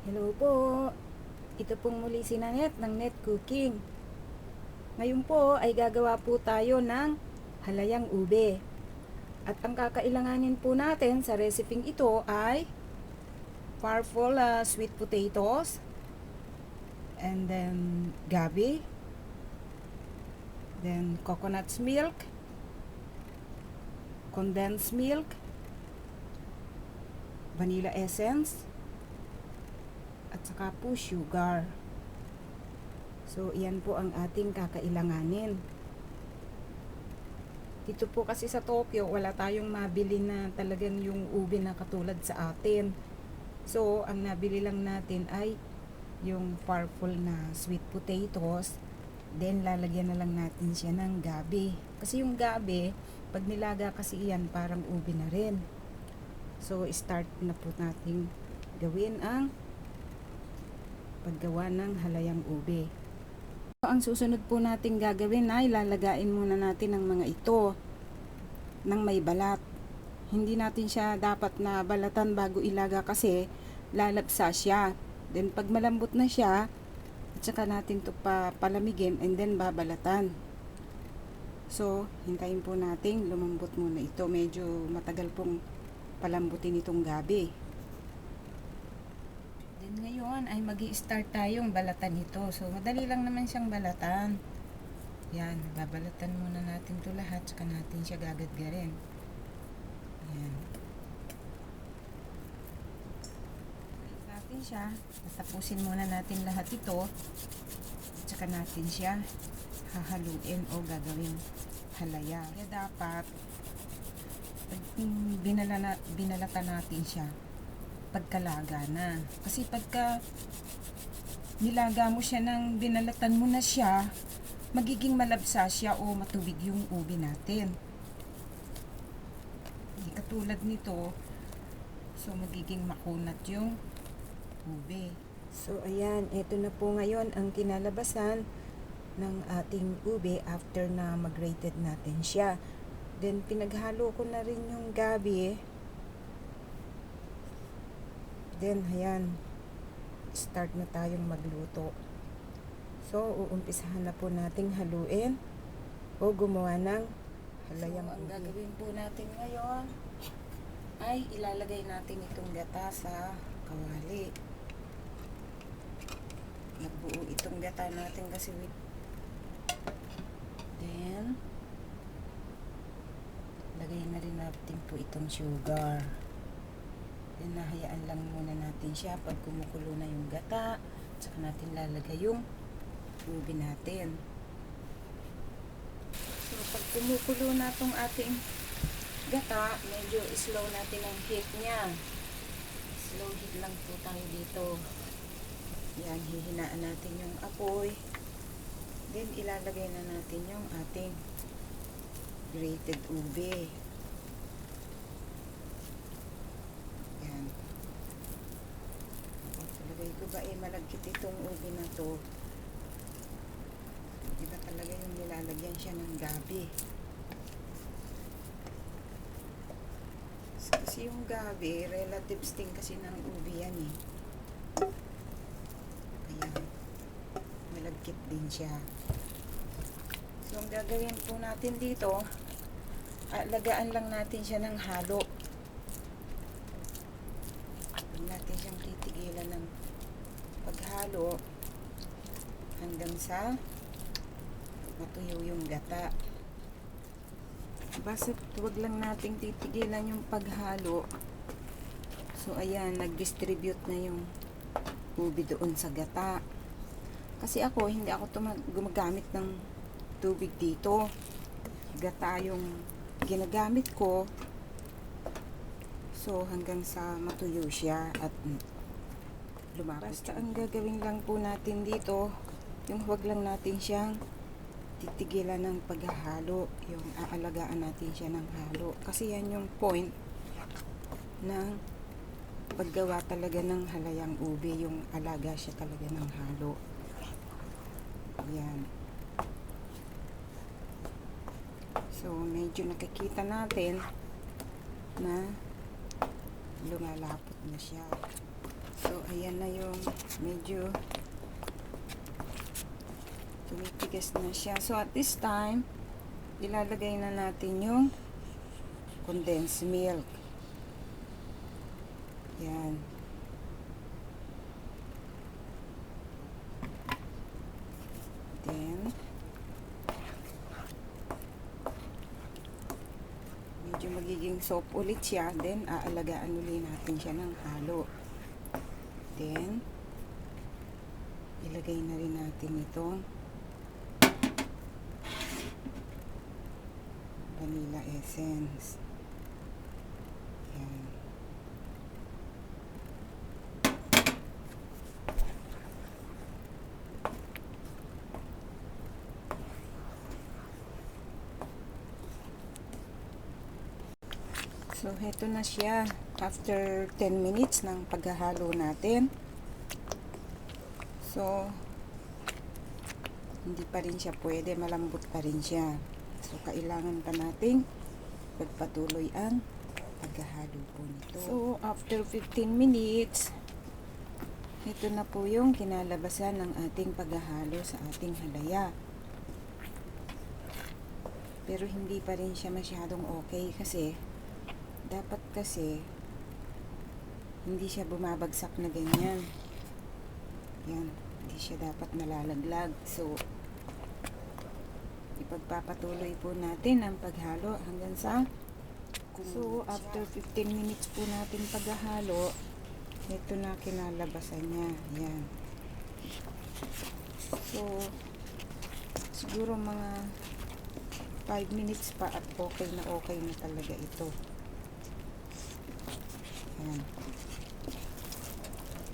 Hello po. Ito pong muli si Nanette ng Net Cooking. Ngayon po ay gagawa po tayo ng halayang ube. At ang kakailanganin po natin sa reseping ito ay powerful sweet potatoes, and then gabi, then coconut milk, condensed milk, vanilla essence, at saka po sugar. So, iyan po ang ating kakailanganin. Dito po kasi sa Tokyo, wala tayong mabili na talagang yung ube na katulad sa atin. So, ang nabili lang natin ay yung powerful na sweet potatoes. Then, lalagyan na lang natin siya ng gabi. Kasi yung gabi, pag nilaga kasi iyan, parang ube na rin. So, start na po natin gawin ang paggawa ng halayang ube. Ang susunod po natin gagawin ay lalagain muna natin ang mga ito ng may balat. Hindi natin siya dapat na balatan bago ilaga kasi lalabsa siya. Then pag malambot na siya, at saka natin ito palamigin and then babalatan. So, hintayin po natin lumambot muna ito. Medyo matagal pong palambutin itong gabi. Then ngayon ay magi-start tayong balatan ito. So madali lang naman siyang balatan. Yan, babalatan muna natin ito lahat, saka natin siya gagadgarin. Yan. Natin siya, tapusin muna natin lahat ito, saka natin siya hahaluin o gagawin halaya. Kaya dapat pag binalatan natin siya pagkalaga na. Kasi pagka nilaga mo siya ng binalatan mo na siya, magiging malabsa siya o matubig yung ube natin. Hindi katulad nito, so magiging makunat yung ube. So ayan, ito na po ngayon ang kinalabasan ng ating ube after na mag-grated natin siya. Then pinaghalo ko na rin yung gabi. Then, ayan, start na tayong magluto. So, uumpisahan na po nating haluin o gumawa ng halayang ube. Ang gagawin po natin ngayon ay ilalagay natin itong gata sa kawali. Nagbuo itong gata natin kasi then, lagay na rin natin po itong sugar. Then, nahayaan lang muna natin siya pag kumukulo na yung gata. Tsaka natin lalagay yung ube natin. So, pag kumukulo na itong ating gata, medyo slow natin ang heat niya. Slow heat lang po tayo dito. Yan, hihinaan natin yung apoy. Then, ilalagay na natin yung ating grated ube. Yan. Talagay ko ba malagkit itong ube na to. Iba talaga yung nilalagyan siya ng gabi. Kasi yung gabi, relatives din kasi ng ube yan eh. Kaya, malagkit din siya. So, ang gagawin po natin dito, lagaan lang natin siya ng halo. Natin siyang titigilan ng paghalo hanggang sa matuyo yung gata. Basta huwag lang nating titigilan yung paghalo. So ayan, nag-distribute na yung ube doon sa gata. Kasi ako, hindi ako gumagamit ng tubig dito. Gata yung ginagamit ko. So, hanggang sa matuyo siya at lumapit. Basta ang gagawin lang po natin dito, yung huwag lang natin siyang titigilan ng paghahalo. Yung aalagaan natin siya ng halo. Kasi yan yung point ng paggawa talaga ng halayang ube. Yung alaga siya talaga ng halo. Yan. So, medyo nakikita natin na lumalapot na siya. So, ayan na yung medyo tumitigas na siya. So, at this time, ilalagay na natin yung condensed milk. Yan. Then, medyo magiging soft ulit siya. Then, aalagaan ulit natin siya ng halo. Then, ilagay na rin natin itong vanilla essence. Yan. So, heto na siya. After 10 minutes ng paghahalo natin. So, hindi pa rin siya pwede. Malambot pa rin siya. So, kailangan pa nating pagpatuloy ang paghahalo po nito. So, after 15 minutes, ito na po yung kinalabasan ng ating paghahalo sa ating halaya. Pero hindi pa rin siya masyadong okay kasi dapat kasi hindi siya bumabagsak na ganyan. Yan, hindi siya dapat nalalaglag. So, ipagpapatuloy po natin ang paghalo hanggang sa so, after 15 minutes po natin paghahalo, ito na kinalabasan niya. Yan. So, siguro mga 5 minutes pa at okay na talaga ito. Yan.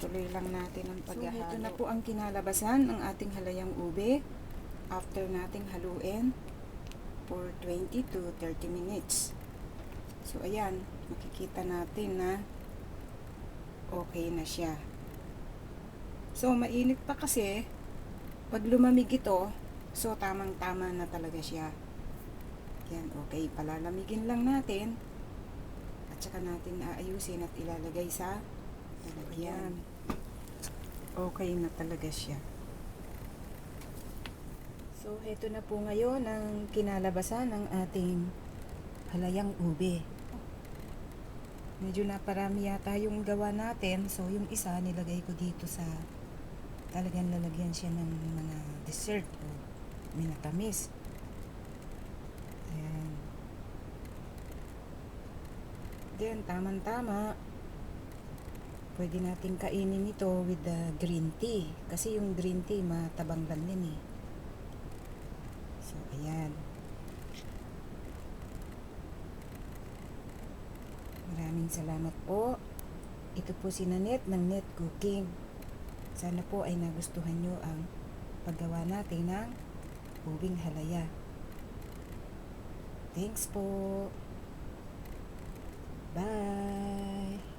Tuloy lang natin ang paghahalo. So, ito na po ang kinalabasan ng ating halayang ube after nating haluin for 20 to 30 minutes. So, ayan, makikita natin na okay na siya. So, mainit pa kasi pag lumamig ito, so tamang-tama na talaga siya. Yan, okay, palalamigin lang natin at saka natin aayusin at ilalagay sa lalagyan. Okay na talaga siya. So, ito na po ngayon ang kinalabasan ng ating halayang ube. Medyo naparami yata yung gawa natin. So, yung isa nilagay ko dito sa talagang lalagyan siya ng mga dessert o minatamis. Ayan. Then, tamang-tama. Pwede natin kainin ito with the green tea. Kasi yung green tea, matabang lang yan eh. So, ayan. Maraming salamat po. Ito po si Nanette ng Net Cooking. Sana po ay nagustuhan nyo ang paggawa natin ng ubing halaya. Thanks po. Bye.